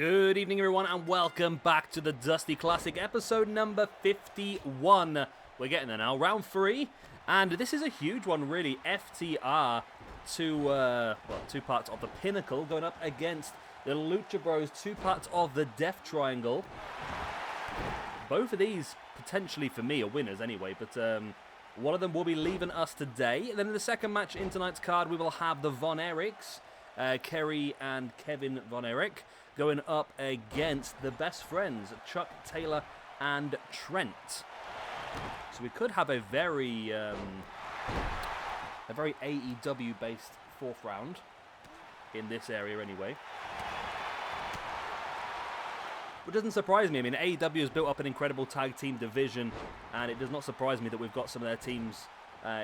Good evening, everyone, and welcome back to the Dusty Classic, episode number 51. We're getting there now, round 3, and this is a huge one, really. FTR, two parts of the Pinnacle, going up against the Lucha Bros, two parts of the Death Triangle. Both of these, potentially for me, are winners anyway, but one of them will be leaving us today. Then in the second match in tonight's card, we will have the Von Erichs, Kerry and Kevin Von Erich, going up against the best friends, Chuck Taylor and Trent. So we could have a very AEW-based fourth round in this area anyway. Which doesn't surprise me. I mean, AEW has built up an incredible tag team division, and it does not surprise me that we've got some of their teams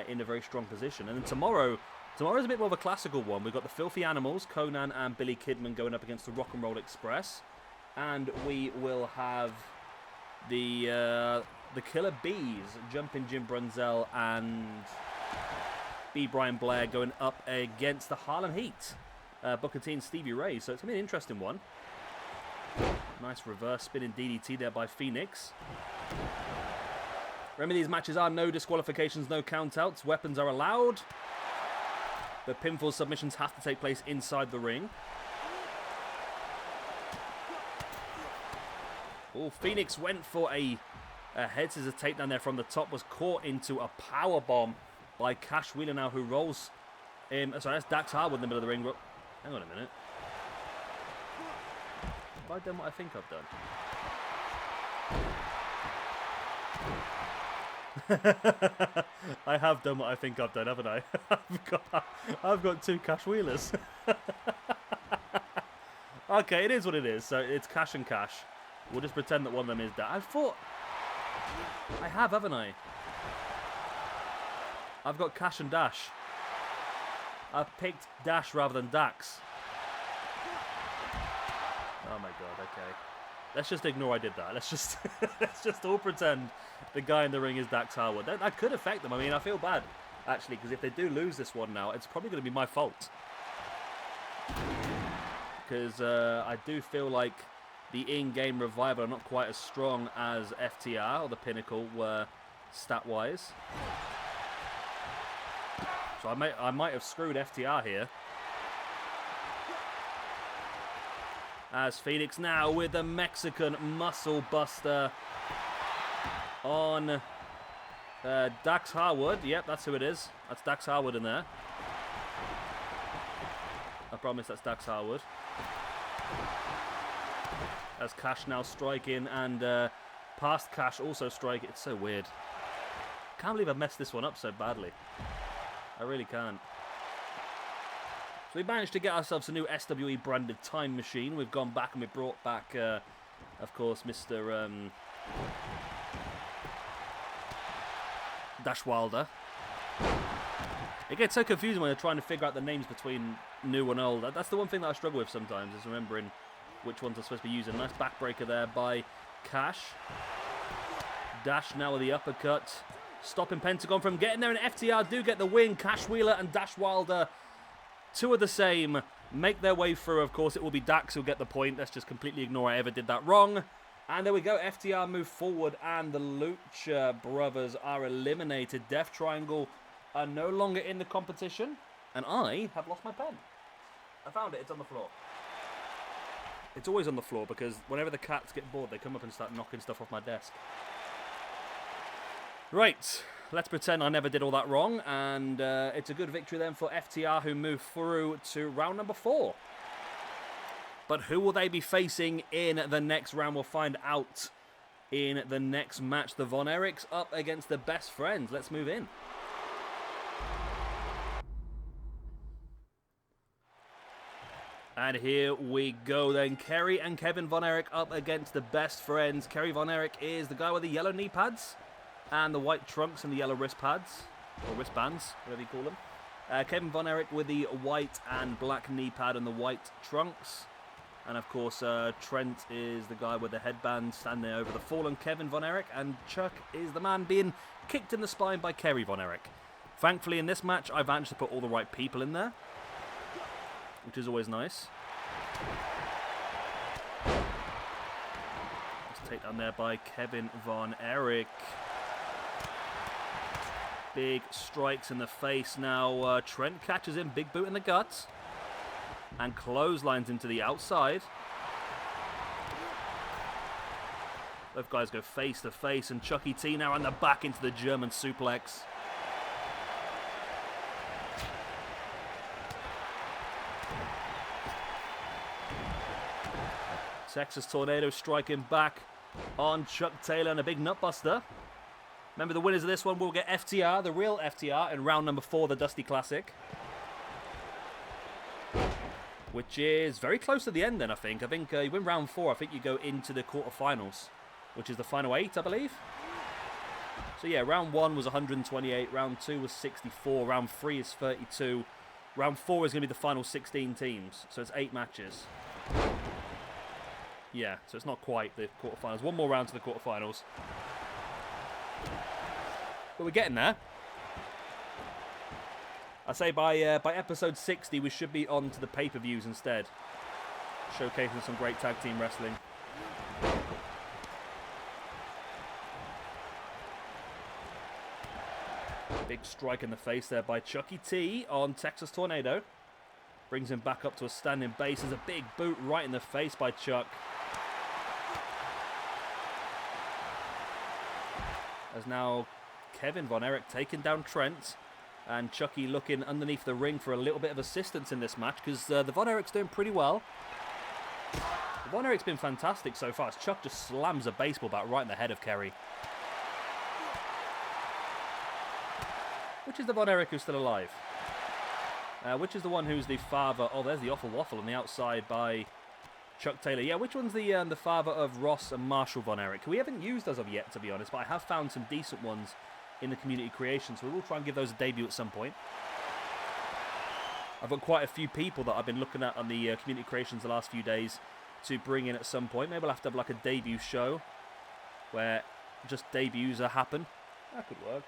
in a very strong position. And then tomorrow's a bit more of a classical one. We've got the Filthy Animals, Conan and Billy Kidman, going up against the Rock and Roll Express. And we will have the Killer Bees, Jumpin' Jim Brunzell and B. Brian Blair, going up against the Harlem Heat, Booker T and Stevie Ray. So it's going to be an interesting one. Nice reverse spinning DDT there by Phoenix. Remember, these matches are no disqualifications, no countouts. Weapons are allowed. The pinfall submissions have to take place inside the ring. Oh, Phoenix went for a head scissors takedown there from the top. Was caught into a power bomb by Cash Wheeler now, who rolls sorry, that's Dax Harwood in the middle of the ring. Hang on a minute. Have I done what I think I've done? I have done what I think I've done, haven't I? I've got two Cash Wheelers. Okay, it is what it is. So it's Cash and Cash. We'll just pretend that one of them is Dash. I thought I have, haven't I? I've got Cash and Dash. I've picked Dash rather than Dax. Oh my god, okay. Let's just ignore I did that. Let's just all pretend the guy in the ring is Dax Harwood. That could affect them. I mean, I feel bad, actually, because if they do lose this one now, it's probably going to be my fault. Because I do feel like the in-game Revival are not quite as strong as FTR or the Pinnacle were stat-wise. So I might have screwed FTR here. As Phoenix now with the Mexican Muscle Buster on Dax Harwood. Yep, that's who it is. That's Dax Harwood in there. I promise that's Dax Harwood. As Cash now striking and past Cash also striking. It's so weird. Can't believe I messed this one up so badly. I really can't. So we managed to get ourselves a new SWE branded time machine. We've gone back and we brought back, of course, Mr. Dash Wilder. It gets so confusing when you're trying to figure out the names between new and old. That's the one thing that I struggle with sometimes, is remembering which ones I'm supposed to be using. Nice backbreaker there by Cash. Dash now with the uppercut. Stopping Pentagon from getting there, and FTR do get the win. Cash Wheeler and Dash Wilder, two of the same, make their way through. Of course, it will be Dax who'll get the point. Let's just completely ignore I ever did that wrong. And there we go. FTR move forward, and the Lucha Brothers are eliminated. Death Triangle are no longer in the competition, and I have lost my pen. I found it. It's on the floor. It's always on the floor because whenever the cats get bored, they come up and start knocking stuff off my desk. Right, let's pretend I never did all that wrong, and it's a good victory then for FTR, who move through to round number 4. But who will they be facing in the next round? We'll find out in the next match. The Von Erichs up against the Best Friends. Let's move in. And here we go then. Kerry and Kevin Von Erich up against the Best Friends. Kerry Von Erich is the guy with the yellow knee pads and the white trunks and the yellow wrist pads, or wristbands, whatever you call them. Kevin Von Erich with the white and black knee pad and the white trunks. And of course, Trent is the guy with the headband standing over the fallen Kevin Von Erich. And Chuck is the man being kicked in the spine by Kerry Von Erich. Thankfully, in this match, I've managed to put all the right people in there, which is always nice. Takedown there by Kevin Von Erich. Big strikes in the face now. Trent catches him, big boot in the guts. And clotheslines him to the outside. Both guys go face to face, and Chucky T now on the back into the German suplex. Texas Tornado striking back on Chuck Taylor and a big nutbuster. Remember, the winners of this one will get FTR, the real FTR, in round number 4 of the Dusty Classic. Which is very close to the end then, I think. You win round 4, I think you go into the quarterfinals, which is the final 8, I believe. So yeah, round 1 was 128, round 2 was 64, round 3 is 32. Round 4 is going to be the final 16 teams, so it's 8 matches. Yeah, so it's not quite the quarterfinals. One more round to the quarterfinals. But we're getting there. I say by episode 60, we should be on to the pay-per-views instead. Showcasing some great tag team wrestling. Big strike in the face there by Chucky T on Texas Tornado. Brings him back up to a standing base. There's a big boot right in the face by Chuck. As now Kevin Von Erich taking down Trent. And Chucky looking underneath the ring for a little bit of assistance in this match, because the Von Erich's doing pretty well. The Von Erich's been fantastic so far, as Chuck just slams a baseball bat right in the head of Kerry. Which is the Von Erich who's still alive? Which is the one who's the father? Oh, there's the Awful Waffle on the outside by Chuck Taylor. Yeah, which one's the father of Ross and Marshall Von Erich? We haven't used as of yet, to be honest, but I have found some decent ones in the community creation, so we will try and give those a debut at some point. I've got quite a few people that I've been looking at on the community creations the last few days to bring in at some point. Maybe we'll have to have like a debut show where just debuts happen. That could work.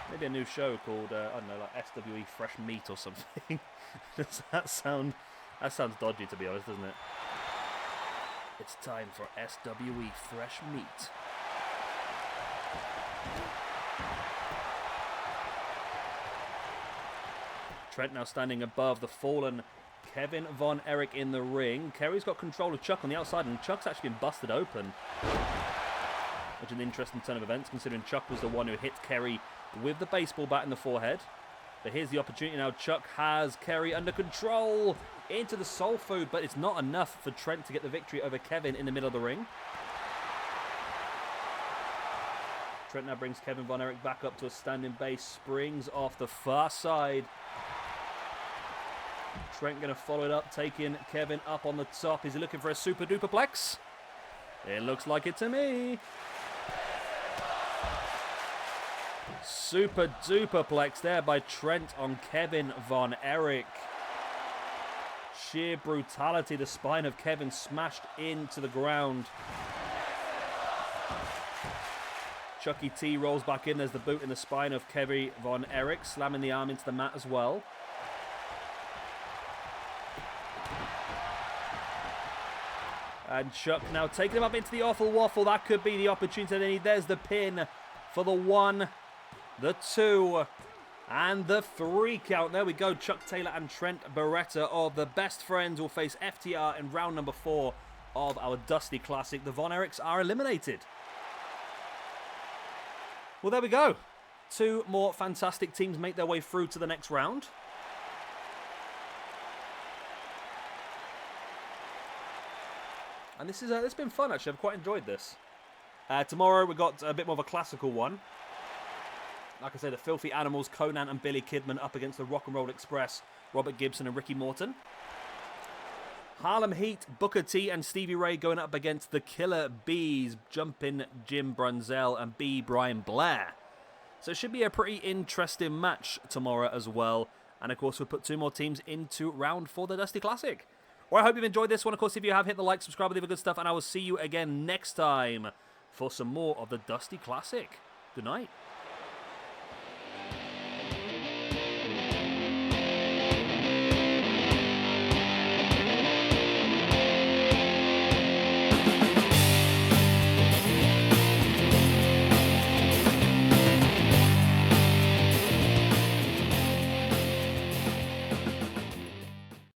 Maybe a new show called, I don't know, like SWE Fresh Meat or something. Does that sound... That sounds dodgy, to be honest, doesn't it? It's time for SWE Fresh Meat. Trent now standing above the fallen Kevin Von Erich in the ring. Kerry's got control of Chuck on the outside, and Chuck's actually been busted open. Which is an interesting turn of events, considering Chuck was the one who hit Kerry with the baseball bat in the forehead. But here's the opportunity now. Chuck has Kerry under control into the soul food, but it's not enough for Trent to get the victory over Kevin in the middle of the ring. Trent now brings Kevin Von Erich back up to a standing base, springs off the far side. Trent going to follow it up, taking Kevin up on the top. Is he looking for a super duper plex? It looks like it to me. Super duper plex there by Trent on Kevin Von Erich. Sheer brutality. The spine of Kevin smashed into the ground. Chucky T rolls back in. There's the boot in the spine of Kevin Von Erich, slamming the arm into the mat as well. And Chuck now taking him up into the Awful Waffle. That could be the opportunity they need. There's the pin for the 1, the 2, and the 3 count. There we go. Chuck Taylor and Trent Beretta of the Best Friends will face FTR in round number 4 of our Dusty Classic. The Von Erichs are eliminated. Well, there we go. 2 more fantastic teams make their way through to the next round. And this is it's been fun, actually. I've quite enjoyed this. Tomorrow we've got a bit more of a classical one. Like I say, the Filthy Animals, Conan and Billy Kidman up against the Rock and Roll Express, Robert Gibson and Ricky Morton. Harlem Heat, Booker T and Stevie Ray going up against the Killer Bees, Jumpin' Jim Brunzell and B. Brian Blair. So it should be a pretty interesting match tomorrow as well. And of course, we'll put 2 more teams into round 4 of the Dusty Classic. Well, I hope you've enjoyed this one. Of course, if you have, hit the like, subscribe, leave a good stuff, and I will see you again next time for some more of the Dusty Classic. Good night.